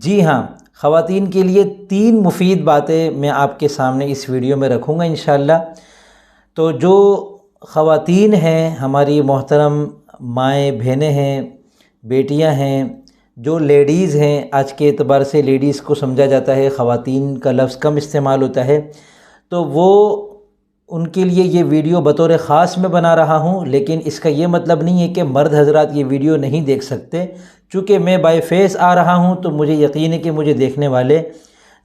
جی ہاں، خواتین کے لیے 3 مفید باتیں میں آپ کے سامنے اس ویڈیو میں رکھوں گا انشاءاللہ۔ تو جو خواتین ہیں، ہماری محترم مائیں بہنیں ہیں، بیٹیاں ہیں، جو لیڈیز ہیں، آج کے اعتبار سے لیڈیز کو سمجھا جاتا ہے، خواتین کا لفظ کم استعمال ہوتا ہے، تو وہ ان کے لیے یہ ویڈیو بطور خاص میں بنا رہا ہوں، لیکن اس کا یہ مطلب نہیں ہے کہ مرد حضرات یہ ویڈیو نہیں دیکھ سکتے۔ چونکہ میں بائی فیس آ رہا ہوں تو مجھے یقین ہے کہ مجھے دیکھنے والے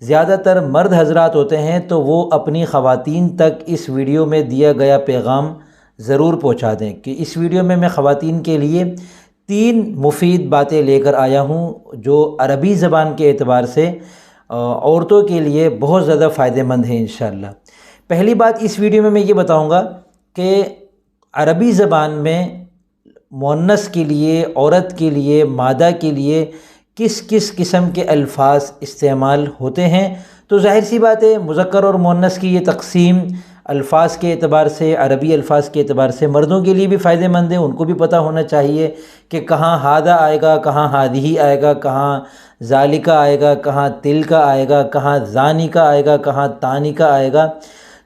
زیادہ تر مرد حضرات ہوتے ہیں، تو وہ اپنی خواتین تک اس ویڈیو میں دیا گیا پیغام ضرور پہنچا دیں کہ اس ویڈیو میں خواتین کے لیے 3 مفید باتیں لے کر آیا ہوں، جو عربی زبان کے اعتبار سے عورتوں کے لیے بہت زیادہ فائدہ مند ہیں انشاءاللہ۔ پہلی بات اس ویڈیو میں یہ بتاؤں گا کہ عربی زبان میں مؤنث کے لیے، عورت کے لیے، مادہ کے لیے کس کس قسم کے الفاظ استعمال ہوتے ہیں۔ تو ظاہر سی بات ہے مذکر اور مؤنث کی یہ تقسیم الفاظ کے اعتبار سے، عربی الفاظ کے اعتبار سے مردوں کے لیے بھی فائدہ مند ہے، ان کو بھی پتہ ہونا چاہیے کہ کہاں ہادہ آئے گا، کہاں ہادھی آئے گا، کہاں ذالکہ آئے گا، کہاں تلکہ آئے گا، کہاں ذانکہ آئے گا، کہاں تانکہ آئے گا۔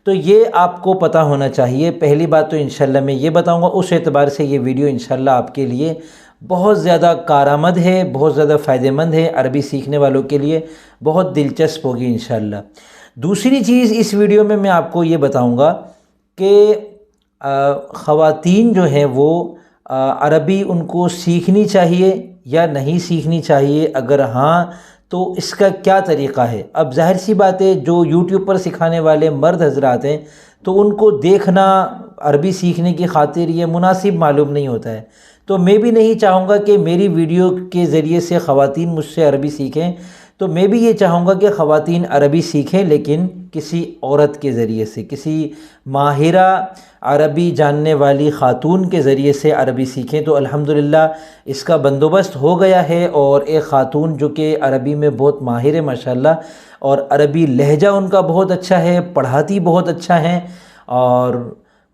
تو یہ آپ کو پتہ ہونا چاہیے۔ پہلی بات تو انشاءاللہ میں یہ بتاؤں گا، اس اعتبار سے یہ ویڈیو انشاءاللہ آپ کے لیے بہت زیادہ کارآمد ہے، بہت زیادہ فائدہ مند ہے، عربی سیکھنے والوں کے لیے بہت دلچسپ ہوگی انشاءاللہ۔ دوسری چیز اس ویڈیو میں آپ کو یہ بتاؤں گا کہ خواتین جو ہیں وہ عربی ان کو سیکھنی چاہیے یا نہیں سیکھنی چاہیے، اگر ہاں تو اس کا کیا طریقہ ہے۔ اب ظاہر سی بات ہے جو یوٹیوب پر سکھانے والے مرد حضرات ہیں تو ان کو دیکھنا عربی سیکھنے کی خاطر یہ مناسب معلوم نہیں ہوتا ہے، تو میں بھی نہیں چاہوں گا کہ میری ویڈیو کے ذریعے سے خواتین مجھ سے عربی سیکھیں، تو میں بھی یہ چاہوں گا کہ خواتین عربی سیکھیں لیکن کسی عورت کے ذریعے سے، کسی ماہرہ عربی جاننے والی خاتون کے ذریعے سے عربی سیکھیں۔ تو الحمدللہ اس کا بندوبست ہو گیا ہے، اور ایک خاتون جو کہ عربی میں بہت ماہر ہے ماشاءاللہ، اور عربی لہجہ ان کا بہت اچھا ہے، پڑھاتی بہت اچھا ہیں، اور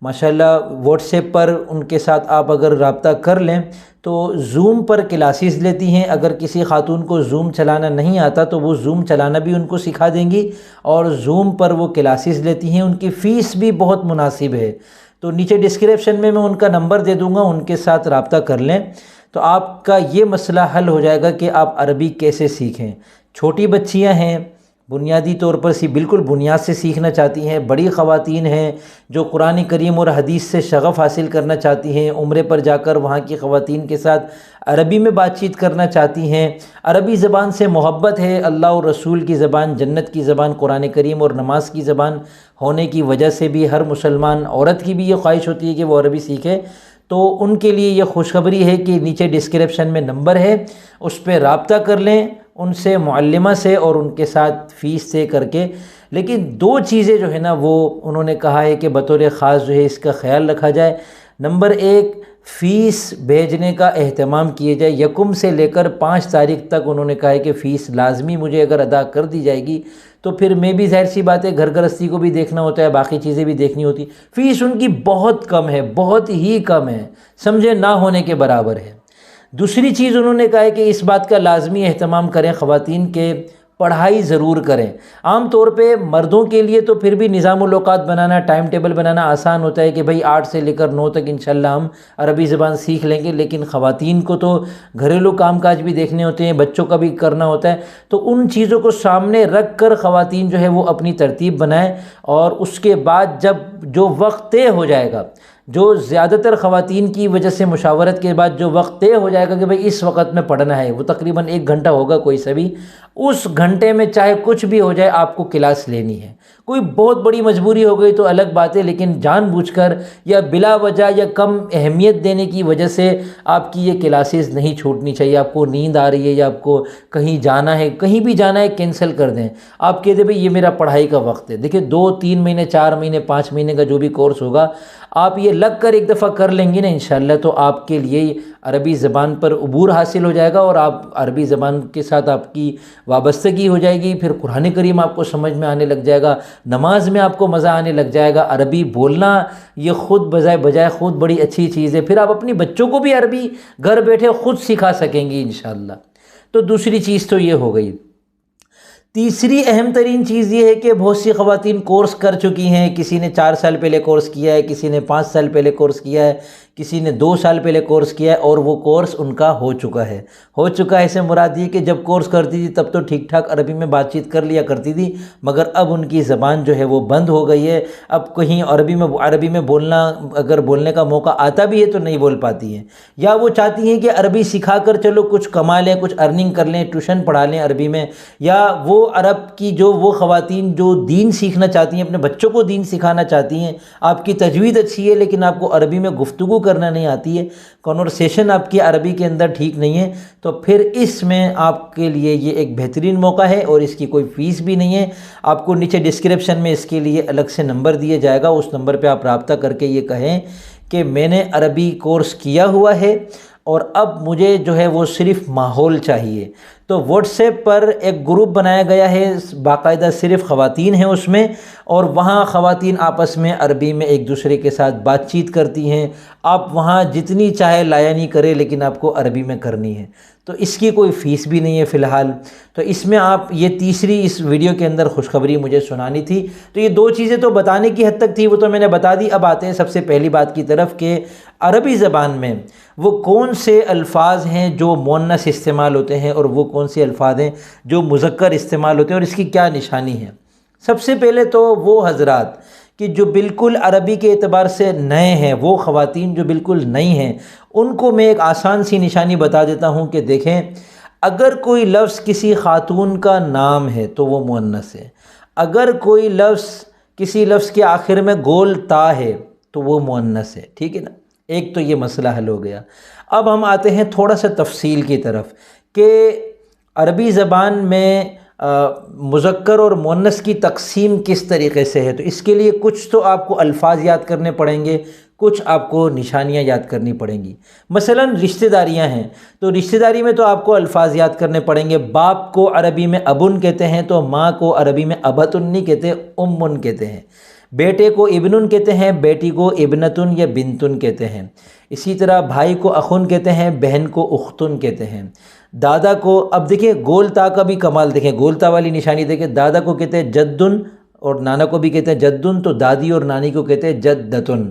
ماشاءاللہ واٹس ایپ پر ان کے ساتھ آپ اگر رابطہ کر لیں تو زوم پر کلاسز لیتی ہیں۔ اگر کسی خاتون کو زوم چلانا نہیں آتا تو وہ زوم چلانا بھی ان کو سکھا دیں گی، اور زوم پر وہ کلاسز لیتی ہیں، ان کی فیس بھی بہت مناسب ہے۔ تو نیچے ڈسکرپشن میں ان کا نمبر دے دوں گا، ان کے ساتھ رابطہ کر لیں تو آپ کا یہ مسئلہ حل ہو جائے گا کہ آپ عربی کیسے سیکھیں۔ چھوٹی بچیاں ہیں، بنیادی طور پر بالکل بنیاد سے سیکھنا چاہتی ہیں، بڑی خواتین ہیں جو قرآن کریم اور حدیث سے شغف حاصل کرنا چاہتی ہیں، عمرے پر جا کر وہاں کی خواتین کے ساتھ عربی میں بات چیت کرنا چاہتی ہیں، عربی زبان سے محبت ہے، اللہ اور رسول کی زبان، جنت کی زبان، قرآن کریم اور نماز کی زبان ہونے کی وجہ سے بھی ہر مسلمان عورت کی بھی یہ خواہش ہوتی ہے کہ وہ عربی سیکھے۔ تو ان کے لیے یہ خوشخبری ہے کہ نیچے ڈسکرپشن میں نمبر ہے، اس پہ رابطہ کر لیں ان سے، معلمہ سے، اور ان کے ساتھ فیس طے کر کے۔ لیکن 2 چیزیں جو ہے نا وہ انہوں نے کہا ہے کہ بطور خاص جو ہے اس کا خیال رکھا جائے۔ نمبر 1، فیس بھیجنے کا اہتمام کیے جائے۔ 1 سے لے کر 5 تاریخ تک انہوں نے کہا ہے کہ فیس لازمی مجھے اگر ادا کر دی جائے گی تو پھر میں بھی ظاہر سی بات ہے گھر گرہستی کو بھی دیکھنا ہوتا ہے، باقی چیزیں بھی دیکھنی ہوتی۔ فیس ان کی بہت کم ہے، بہت ہی کم ہے، سمجھے نہ ہونے کے برابر ہے۔ دوسری چیز انہوں نے کہا ہے کہ اس بات کا لازمی اہتمام کریں خواتین کے پڑھائی ضرور کریں۔ عام طور پہ مردوں کے لیے تو پھر بھی نظام الاوقات بنانا، ٹائم ٹیبل بنانا آسان ہوتا ہے کہ بھئی 8 سے لے کر 9 تک انشاءاللہ ہم عربی زبان سیکھ لیں گے، لیکن خواتین کو تو گھریلو کام کاج بھی دیکھنے ہوتے ہیں، بچوں کا بھی کرنا ہوتا ہے، تو ان چیزوں کو سامنے رکھ کر خواتین جو ہے وہ اپنی ترتیب بنائیں، اور اس کے بعد جب جو وقت طے ہو جائے گا، جو زیادہ تر خواتین کی وجہ سے مشاورت کے بعد جو وقت طے ہو جائے گا کہ بھئی اس وقت میں پڑھنا ہے، وہ تقریباً 1 گھنٹہ ہوگا کوئی سا بھی، اس گھنٹے میں چاہے کچھ بھی ہو جائے آپ کو کلاس لینی ہے۔ کوئی بہت بڑی مجبوری ہو گئی تو الگ بات ہے، لیکن جان بوجھ کر یا بلا وجہ یا کم اہمیت دینے کی وجہ سے آپ کی یہ کلاسز نہیں چھوٹنی چاہیے۔ آپ کو نیند آ رہی ہے یا آپ کو کہیں جانا ہے، کہیں بھی جانا ہے، کینسل کر دیں۔ آپ کہہ دیں بھئی یہ میرا پڑھائی کا وقت ہے۔ دیکھیں 2 3 مہینے 4 مہینے 5 مہینے کا جو بھی کورس ہوگا، آپ یہ لگ کر ایک دفعہ کر لیں گی نا انشاءاللہ، تو آپ کے لیے عربی زبان پر عبور حاصل ہو جائے گا، اور آپ عربی زبان کے ساتھ آپ کی وابستگی ہو جائے گی۔ پھر قرآن کریم آپ کو سمجھ میں آنے لگ جائے گا، نماز میں آپ کو مزہ آنے لگ جائے گا۔ عربی بولنا یہ خود بجائے خود بڑی اچھی چیز ہے۔ پھر آپ اپنی بچوں کو بھی عربی گھر بیٹھے خود سکھا سکیں گی انشاءاللہ۔ تو دوسری چیز تو یہ ہو گئی۔ تیسری اہم ترین چیز یہ ہے کہ بہت سی خواتین کورس کر چکی ہیں، کسی نے 4 سال پہلے کورس کیا ہے، کسی نے 5 سال پہلے کورس کیا ہے، کسی نے 2 سال پہلے کورس کیا ہے، اور وہ کورس ان کا ہو چکا ہے۔ ہو چکا ہے سے مراد یہ کہ جب کورس کرتی تھی تب تو ٹھیک ٹھاک عربی میں بات چیت کر لیا کرتی تھی، مگر اب ان کی زبان جو ہے وہ بند ہو گئی ہے۔ اب کہیں عربی میں بولنا، اگر بولنے کا موقع آتا بھی ہے تو نہیں بول پاتی ہیں، یا وہ چاہتی ہیں کہ عربی سکھا کر چلو کچھ کما لیں، کچھ ارننگ کر لیں، ٹیوشن پڑھا لیں عربی میں، یا وہ عرب کی وہ خواتین جو دین سیکھنا چاہتی ہیں، اپنے بچوں کو دین سکھانا چاہتی ہیں، آپ کی تجوید اچھی ہے لیکن آپ کو عربی میں گفتگو کرنا نہیں آتی ہے، کنورسیشن آپ کی عربی کے اندر ٹھیک نہیں ہے، تو پھر اس میں آپ کے لیے یہ ایک بہترین موقع ہے، اور اس کی کوئی فیس بھی نہیں ہے۔ آپ کو نیچے ڈسکرپشن میں اس کے لیے الگ سے نمبر دیا جائے گا، اس نمبر پہ آپ رابطہ کر کے یہ کہیں کہ میں نے عربی کورس کیا ہوا ہے اور اب مجھے جو ہے وہ صرف ماحول چاہیے۔ تو واٹس ایپ پر ایک گروپ بنایا گیا ہے، باقاعدہ صرف خواتین ہیں اس میں، اور وہاں خواتین آپس میں عربی میں ایک دوسرے کے ساتھ بات چیت کرتی ہیں۔ آپ وہاں جتنی چاہے لایانی کرے لیکن آپ کو عربی میں کرنی ہے، تو اس کی کوئی فیس بھی نہیں ہے فی الحال۔ تو اس میں آپ یہ تیسری اس ویڈیو کے اندر خوشخبری مجھے سنانی تھی۔ تو یہ 2 چیزیں تو بتانے کی حد تک تھی، وہ تو میں نے بتا دی۔ اب آتے ہیں سب سے پہلی بات کی طرف کہ عربی زبان میں وہ کون سے الفاظ ہیں جو مؤنث استعمال ہوتے ہیں اور وہ کون سے الفاظ ہیں جو مذکر استعمال ہوتے ہیں، اور اس کی کیا نشانی ہے۔ سب سے پہلے تو وہ حضرات کہ جو بالکل عربی کے اعتبار سے نئے ہیں، وہ خواتین جو بالکل نئی ہیں، ان کو میں ایک آسان سی نشانی بتا دیتا ہوں کہ دیکھیں، اگر کوئی لفظ کسی خاتون کا نام ہے تو وہ مؤنث ہے، اگر کوئی لفظ کسی لفظ کے آخر میں گول تا ہے تو وہ مؤنث ہے، ٹھیک ہے نا۔ ایک تو یہ مسئلہ حل ہو گیا۔ اب ہم آتے ہیں تھوڑا سا تفصیل کی طرف کہ عربی زبان میں مذکر اور مؤنث کی تقسیم کس طریقے سے ہے۔ تو اس کے لیے کچھ تو آپ کو الفاظ یاد کرنے پڑیں گے، کچھ آپ کو نشانیاں یاد کرنی پڑیں گی۔ مثلا رشتہ داریاں ہیں، تو رشتہ داری میں تو آپ کو الفاظ یاد کرنے پڑیں گے۔ باپ کو عربی میں ابن کہتے ہیں تو ماں کو عربی میں ابتن نہیں کہتے، امن کہتے ہیں۔ بیٹے کو ابنن کہتے ہیں، بیٹی کو ابنتن یا بنتن کہتے ہیں۔ اسی طرح بھائی کو اخن کہتے ہیں، بہن کو اختن کہتے ہیں۔ دادا کو، اب دیکھیں گول تا کا بھی کمال، دیکھیں گول تا والی نشانی دیکھیں، دادا کو کہتے ہیں جدن، اور نانا کو بھی کہتے ہیں جدن، تو دادی اور نانی کو کہتے ہیں جدتن۔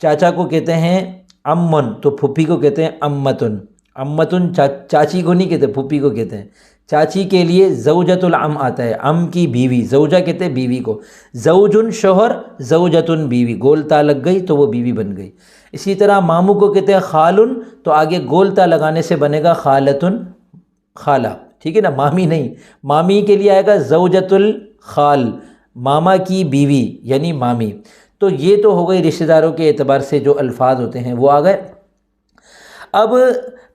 چاچا کو کہتے ہیں امن، تو پھوپھی کو کہتے ہیں امتن۔ امتن چاچی کو نہیں کہتے، پھوپھی کو کہتے ہیں۔ چاچی کے لیے زوجۃ العم آتا ہے، ام کی بیوی، زوجہ کہتے ہیں بیوی کو، زوجن شوہر، زوجتن بیوی، گول تا لگ گئی تو وہ بیوی بن گئی۔ اسی طرح ماموں کو کہتے ہیں خالن، تو آگے گول تا لگانے سے بنے گا خالتن، خالہ، ٹھیک ہے نا، مامی نہیں۔ مامی کے لیے آئے گا زوجۃ الخال، ماما کی بیوی یعنی مامی۔ تو یہ تو ہو گئی رشتہ داروں کے اعتبار سے جو الفاظ ہوتے ہیں وہ آ گئے۔ اب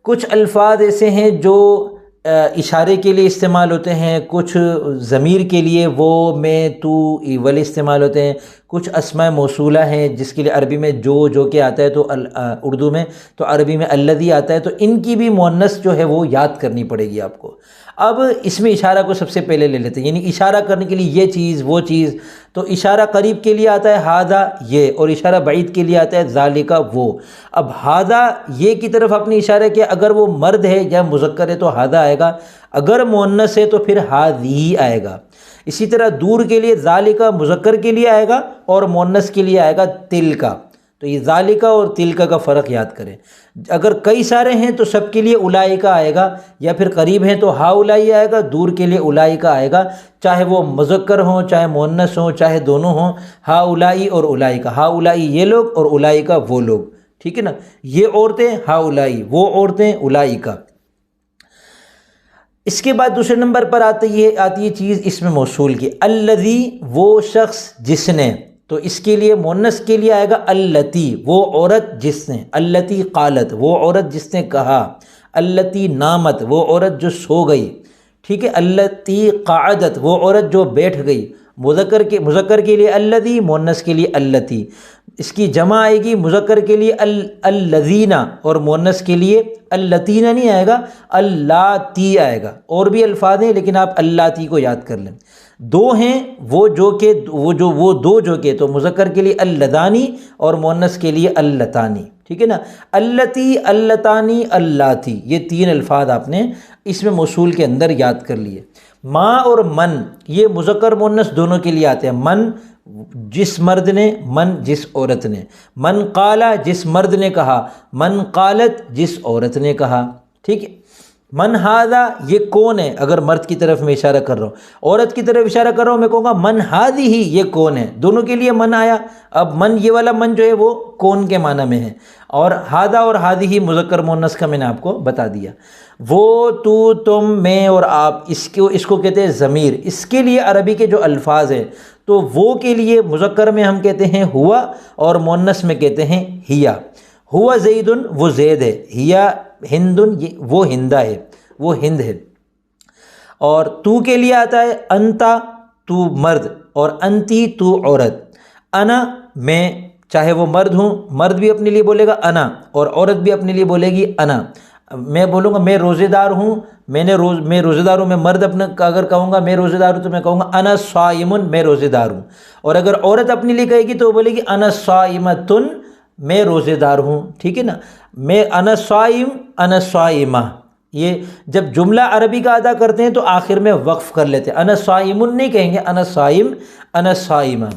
کچھ الفاظ ایسے ہیں جو اشارے کے لیے استعمال ہوتے ہیں، کچھ ضمیر کے لیے وہ، میں، تو، ول استعمال ہوتے ہیں، کچھ اسماء موصولہ ہیں جس کے لیے عربی میں جو کہ آتا ہے، تو اردو میں تو عربی میں الذی آتا ہے، تو ان کی بھی مؤنث جو ہے وہ یاد کرنی پڑے گی آپ کو۔ اب اس میں اشارہ کو سب سے پہلے لے لیتے ہیں، یعنی اشارہ کرنے کے لیے یہ چیز وہ چیز، تو اشارہ قریب کے لیے آتا ہے ھذا یہ، اور اشارہ بعید کے لیے آتا ہے ذالک وہ۔ اب ھذا یہ کی طرف اپنے اشارے کے، اگر وہ مرد ہے یا مذکر ہے تو ھذا آئے گا، اگر مؤنث ہے تو پھر ھذی آئے گا۔ اسی طرح دور کے لیے ذالک مذکر کے لیے آئے گا اور مؤنث کے لیے آئے گا تلک۔ تو یہ ذالک اور تلک کا فرق یاد کریں۔ اگر کئی سارے ہیں تو سب کے لیے اولئک آئے گا، یا پھر قریب ہیں تو ہؤلاء آئے گا، دور کے لیے اولئک آئے گا، چاہے وہ مذکر ہوں چاہے مؤنث ہوں چاہے دونوں ہوں، ہؤلاء اور اولئک، ہؤلاء یہ لوگ اور اولئک وہ لوگ، ٹھیک ہے نا، یہ عورتیں ہؤلاء، وہ عورتیں اولئک۔ اس کے بعد دوسرے نمبر پر آتی ہے چیز اسم موصول کی، الذی وہ شخص جس نے، تو اس کے لیے مؤنث کے لیے آئے گا اللتی، وہ عورت جس نے، اللتی قالت وہ عورت جس نے کہا، اللتی نامت وہ عورت جو سو گئی، ٹھیک ہے، اللتی قعدت وہ عورت جو بیٹھ گئی۔ مذکر کے لیے الذی، مؤنث کے لیے اللتی۔ اس کی جمع آئے گی مذکر کے لیے الذین، اور مؤنث کے لیے اللتین نہیں آئے گا، اللاتی آئے گا۔ اور بھی الفاظ ہیں لیکن آپ اللاتی کو یاد کر لیں۔ دو ہیں وہ دو جو کہ تو مذکر کے لیے اللذانی اور مؤنث کے لیے اللتانی، ٹھیک ہے نا، اللتی، اللتانی، اللاتی، یہ تین الفاظ آپ نے اس میں موصول کے اندر یاد کر لیے۔ ما اور من یہ مذکر مؤنث دونوں کے لیے آتے ہیں، من جس مرد نے، من جس عورت نے، من قالا جس مرد نے کہا، من قالت جس عورت نے کہا، ٹھیک ہے۔ من ہاذا یہ کون ہے، اگر مرد کی طرف میں اشارہ کر رہا ہوں، عورت کی طرف اشارہ کر رہا ہوں، میں کہوں گا من ہادی ہی یہ کون ہے، دونوں کے لیے من آیا۔ اب من یہ والا من جو ہے وہ کون کے معنی میں ہے، اور ہاذا اور ہادی ہی مذکر مؤنث کا میں نے آپ کو بتا دیا۔ وہ، تو، تم، میں اور آپ، اس کو کہتے ہیں ضمیر۔ اس کے لیے عربی کے جو الفاظ ہیں تو وہ کے لیے مذکر میں ہم کہتے ہیں ہوا اور مؤنث میں کہتے ہیں ہیا۔ ہوا زیدن وہ زید ہے، ہیا ہندن وہ ہندہ ہے، وہ ہند ہے۔ اور تو کے لیے آتا ہے انتا تو مرد، اور انتی تو عورت۔ انا میں، چاہے وہ مرد ہوں، مرد بھی اپنے لیے بولے گا انا، اور عورت بھی اپنے لیے بولے گی انا۔ میں بولوں گا میں روزے دار ہوں، میں روزے دار ہوں، میں مرد اپنا اگر کہوں گا میں روزے دار ہوں تو میں کہوں گا انا صائمن، میں روزے دار ہوں۔ اور اگر عورت اپنے لیے کہے گی تو وہ بولے گی انا صائمتن، میں روزے دار ہوں، ٹھیک ہے نا۔ میں انا صائم، انا صائمہ، یہ جب جملہ عربی کا ادا کرتے ہیں تو آخر میں وقف کر لیتے ہیں، انا صائمن نہیں کہیں گے، انا صائم، انا صائمہ۔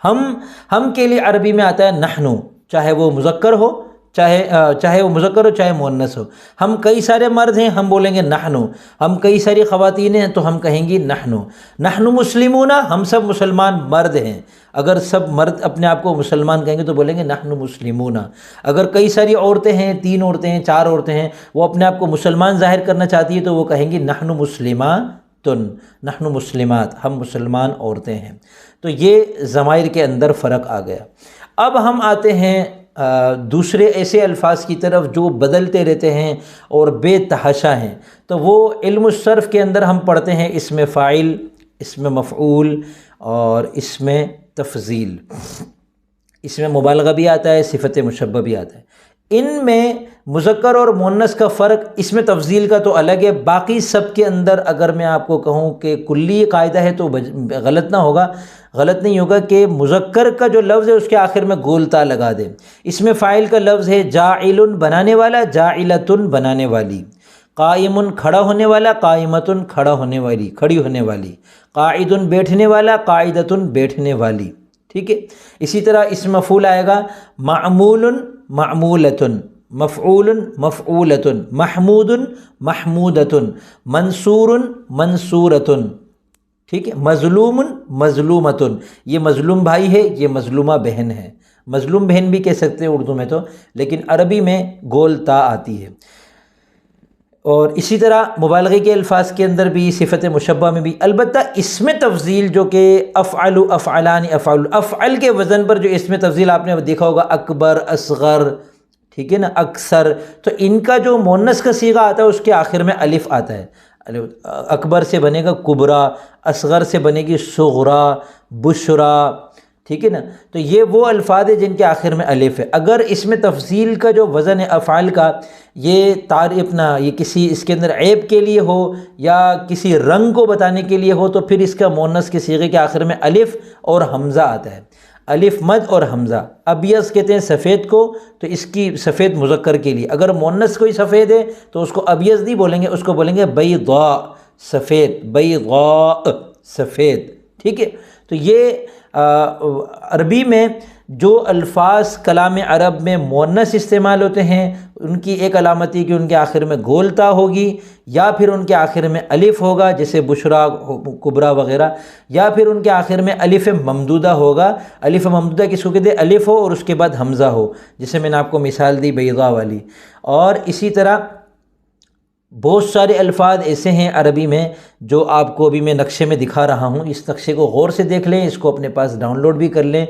ہم کے لیے عربی میں آتا ہے نحنو، چاہے وہ مذکر ہو، چاہے وہ مذکر ہو چاہے مؤنث ہو۔ ہم کئی سارے مرد ہیں، ہم بولیں گے نحنو، ہم کئی ساری خواتین ہیں تو ہم کہیں گی نحنو۔ نحنو مسلمون، ہم سب مسلمان مرد ہیں، اگر سب مرد اپنے آپ کو مسلمان کہیں گے تو بولیں گے نحنو مسلمون۔ اگر کئی ساری عورتیں ہیں، 3 عورتیں ہیں، 4 عورتیں ہیں، وہ اپنے آپ کو مسلمان ظاہر کرنا چاہتی ہے تو وہ کہیں گی نحنو مسلماتن، نحنو مسلمات، ہم مسلمان عورتیں ہیں۔ تو یہ ضمائر کے اندر فرق آ گیا۔ اب ہم آتے ہیں دوسرے ایسے الفاظ کی طرف جو بدلتے رہتے ہیں اور بے تحاشا ہیں، تو وہ علم الصرف کے اندر ہم پڑھتے ہیں اسم فاعل، اسم مفعول اور اسم تفضیل۔ اس میں مبالغہ بھی آتا ہے، صفت مشبہ بھی آتا ہے۔ ان میں مذکر اور مؤنث کا فرق، اس میں تفضیل کا تو الگ ہے، باقی سب کے اندر اگر میں آپ کو کہوں کہ کلی قاعدہ ہے تو غلط نہیں ہوگا کہ مذکر کا جو لفظ ہے اس کے آخر میں گول تا لگا دیں۔ اس میں فاعل کا لفظ ہے جاعل بنانے والا، جاعلتن بنانے والی، قائم کھڑا ہونے والا، قائمتن کھڑا ہونے والی، کھڑی ہونے والی، قاعد بیٹھنے والا، قاعدتن بیٹھنے والی، ٹھیک ہے۔ اسی طرح اس مفعول آئے گا معمول معمولتن، مفعول مفعولتن، محمود محمودتن، منصور منصورتن، ٹھیک ہے۔ مظلوم مظلومتن، یہ مظلوم بھائی ہے، یہ مظلومہ بہن ہے، مظلوم بہن بھی کہہ سکتے ہیں اردو میں تو، لیکن عربی میں گول تا آتی ہے۔ اور اسی طرح مبالغے کے الفاظ کے اندر بھی، صفت مشبہ میں بھی، البتہ اسم تفضیل جو کہ افعل، افعلان، افعل، افعل کے وزن پر جو اسم تفضیل آپ نے دیکھا ہوگا، اکبر، اصغر، ٹھیک ہے نا، اکثر، تو ان کا جو مؤنث کا صیغہ آتا ہے اس کے آخر میں الف آتا ہے۔ اکبر سے بنے گا کبرا، اصغر سے بنے گی صغرا، بشرا، ٹھیک ہے نا۔ تو یہ وہ الفاظ ہیں جن کے آخر میں الف ہے۔ اگر اس میں تفضیل کا جو وزن ہے افعال کا، یہ تعریف نہ، یہ کسی اس کے اندر عیب کے لیے ہو یا کسی رنگ کو بتانے کے لیے ہو، تو پھر اس کا مؤنث کے صیغے کے آخر میں الف اور حمزہ آتا ہے، الف مد اور حمزہ۔ ابیض کہتے ہیں سفید کو، تو اس کی سفید مذکر کے لیے، اگر مؤنث کوئی سفید ہے تو اس کو ابیض نہیں بولیں گے، اس کو بولیں گے بیضاء، سفید، بیضاء، سفید، ٹھیک ہے۔ تو یہ عربی میں جو الفاظ کلام عرب میں مؤنث استعمال ہوتے ہیں ان کی ایک علامت یہ کہ ان کے آخر میں گول تا ہوگی، یا پھر ان کے آخر میں الف ہوگا، جیسے بشرا، کبرا وغیرہ، یا پھر ان کے آخر میں الف ممدودہ ہوگا۔ الف ممدودہ کس کو کہتے ہیں؟ الف ہو اور اس کے بعد حمزہ ہو، جیسے میں نے آپ کو مثال دی بیضاء والی۔ اور اسی طرح بہت سارے الفاظ ایسے ہیں عربی میں جو آپ کو ابھی میں نقشے میں دکھا رہا ہوں، اس نقشے کو غور سے دیکھ لیں، اس کو اپنے پاس ڈاؤن لوڈ بھی کر لیں،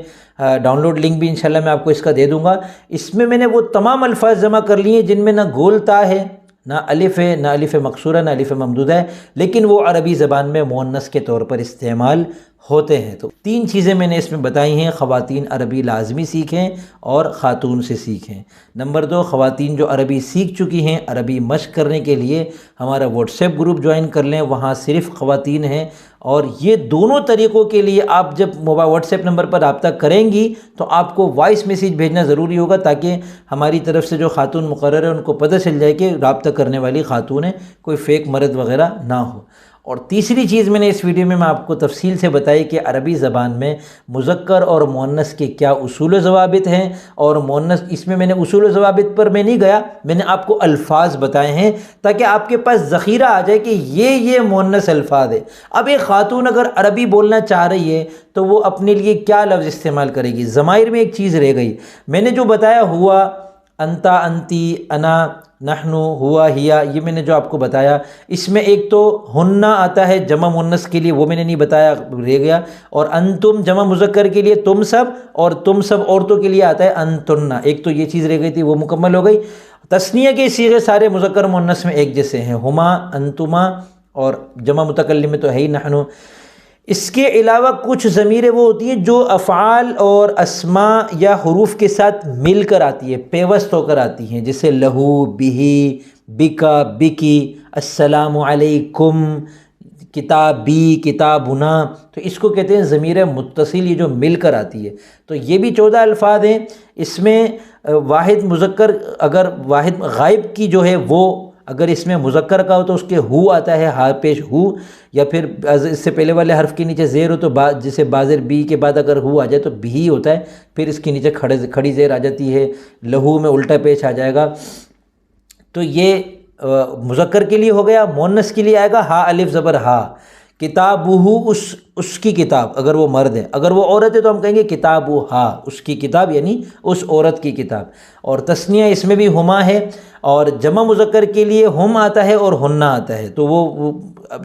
ڈاؤن لوڈ لنک بھی انشاءاللہ میں آپ کو اس کا دے دوں گا۔ اس میں نے وہ تمام الفاظ جمع کر لیے جن میں نہ گول تا ہے، نہ الف ہے، نہ الف مقصورہ، نہ الف ممدودہ ہے، لیکن وہ عربی زبان میں مؤنث کے طور پر استعمال ہوتے ہیں۔ تو 3 چیزیں میں نے اس میں بتائی ہیں، خواتین عربی لازمی سیکھیں اور خاتون سے سیکھیں۔ نمبر 2، خواتین جو عربی سیکھ چکی ہیں، عربی مشق کرنے کے لیے ہمارا واٹس ایپ گروپ جوائن کر لیں، وہاں صرف خواتین ہیں، اور یہ دونوں طریقوں کے لیے آپ جب موبائل واٹس ایپ نمبر پر رابطہ کریں گی تو آپ کو وائس میسیج بھیجنا ضروری ہوگا، تاکہ ہماری طرف سے جو خاتون مقرر ہے ان کو پتہ چل جائے کہ رابطہ کرنے والی خاتون ہے، کوئی فیک مرد وغیرہ نہ ہو۔ اور تیسری چیز میں نے اس ویڈیو میں آپ کو تفصیل سے بتائی کہ عربی زبان میں مذکر اور مؤنث کے کیا اصول و ضوابط ہیں، اور مؤنث اس میں نے اصول و ضوابط پر میں نہیں گیا، میں نے آپ کو الفاظ بتائے ہیں تاکہ آپ کے پاس ذخیرہ آ جائے کہ یہ مؤنث الفاظ ہے۔ اب ایک خاتون اگر عربی بولنا چاہ رہی ہے تو وہ اپنے لیے کیا لفظ استعمال کرے گی؟ ضمائر میں ایک چیز رہ گئی، میں نے جو بتایا ہوا، انتا، انتی، انا، نحنو، ہوا، ہیا، یہ میں نے جو آپ کو بتایا، اس میں ایک تو ہننا آتا ہے جمع مؤنث کے لیے، وہ میں نے نہیں بتایا، رہ گیا، اور انتم جمع مذکر کے لیے تم سب، اور تم سب عورتوں کے لیے آتا ہے انتننا، ایک تو یہ چیز رہ گئی تھی، وہ مکمل ہو گئی۔ تثنیہ کے صیغے سارے مذکر مؤنث میں ایک جیسے ہیں، ہما، انتما، اور جمع متکلم میں تو ہے ہی نحنو۔ اس کے علاوہ کچھ ضمیریں وہ ہوتی ہیں جو افعال اور اسماء یا حروف کے ساتھ مل کر آتی ہے، پیوست ہو کر آتی ہیں، جیسے لہو، بہی، بکا، بکی، السلام علیکم، کتابی، کتابنا، تو اس کو کہتے ہیں ضمیر متصل، یہ جو مل کر آتی ہے۔ تو یہ بھی 14 الفاظ ہیں، اس میں واحد مذکر، اگر واحد غائب کی جو ہے وہ اگر اس میں مذکر کا ہو تو اس کے ہو آتا ہے، ہا پیش ہو، یا پھر اس سے پہلے والے حرف کے نیچے زیر ہو تو جیسے بازر بی کے بعد اگر ہو آ جائے تو بھی ہوتا ہے، پھر اس کے نیچے کھڑی زیر آ جاتی ہے، لہو میں الٹا پیش آ جائے گا۔ تو یہ مذکر کے لیے ہو گیا۔ مؤنث کے لیے آئے گا ہا الف زبر ہا، کتابہ، اس کی کتاب، اگر وہ مرد ہے، اگر وہ عورت ہے تو ہم کہیں گے کتابہا، اس کی کتاب، یعنی اس عورت کی کتاب۔ اور تثنیہ اس میں بھی ہما ہے، اور جمع مذکر کے لیے ہم آتا ہے اور ہننا آتا ہے، تو وہ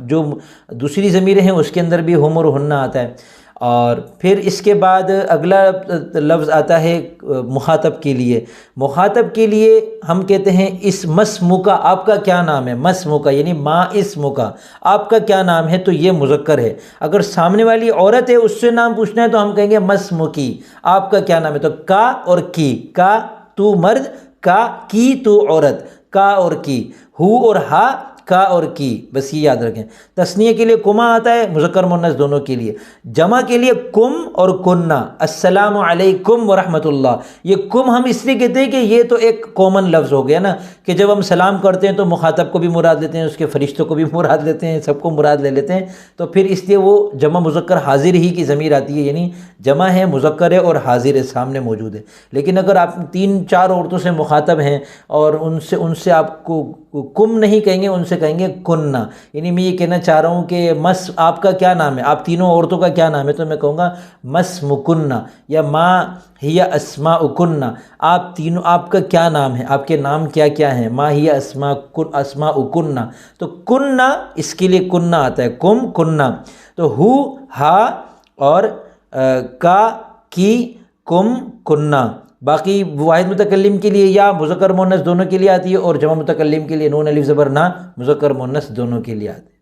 جو دوسری ضمیریں ہیں اس کے اندر بھی ہم اور ہننا آتا ہے۔ اور پھر اس کے بعد اگلا لفظ آتا ہے مخاطب کے لیے۔ مخاطب کے لیے ہم کہتے ہیں اس مسموکا، آپ کا کیا نام ہے، مسموکا یعنی ما اسموکا، آپ کا کیا نام ہے، تو یہ مذکر ہے۔ اگر سامنے والی عورت ہے اس سے نام پوچھنا ہے تو ہم کہیں گے مسموکی، آپ کا کیا نام ہے، تو کا اور کی، کا تو مرد، کا کی تو عورت، کا اور کی، ہو اور ہا، کا اور کی، بس یہ یاد رکھیں۔ تثنیہ کے لیے کما آتا ہے، مذکر مؤنث دونوں کے لیے۔ جمع کے لیے کم اور کننا، السلام علیکم ورحمۃ اللہ۔ یہ کم ہم اس لیے کہتے ہیں کہ یہ تو ایک کامن لفظ ہو گیا نا، کہ جب ہم سلام کرتے ہیں تو مخاطب کو بھی مراد لیتے ہیں، اس کے فرشتوں کو بھی مراد لیتے ہیں، سب کو مراد لے لیتے ہیں، تو پھر اس لیے وہ جمع مذکر حاضر ہی کی ضمیر آتی ہے، یعنی جمع ہے، مذکر ہے اور حاضر ہے، سامنے موجود ہے۔ لیکن اگر آپ 3-4 عورتوں سے مخاطب ہیں اور ان سے آپ کو کم نہیں کہیں گے، ان سے کہیں گے کننا، یعنی میں یہ کہنا چاہ رہا ہوں کہ آپ کا کیا نام ہے، آپ تینوں عورتوں کا کیا نام ہے، تو میں کہوں گا مسمکننا، یا ما ہی اسماءکننا، آپ تینوں، آپ کا کیا نام ہے، آپ کے نام کیا کیا ہیں، ما ہی اسماءکننا، تو کننا اس کے لیے کننا آتا ہے، کم کننا، تو ہو، ہا اور کا، کی، کم، کننا۔ باقی واحد متکلم کے لیے یا مذکر مؤنث دونوں کے لیے آتی ہے، اور جمع متکلم کے لیے نون الف زبر نا، مذکر مؤنث دونوں کے لیے آتی ہے۔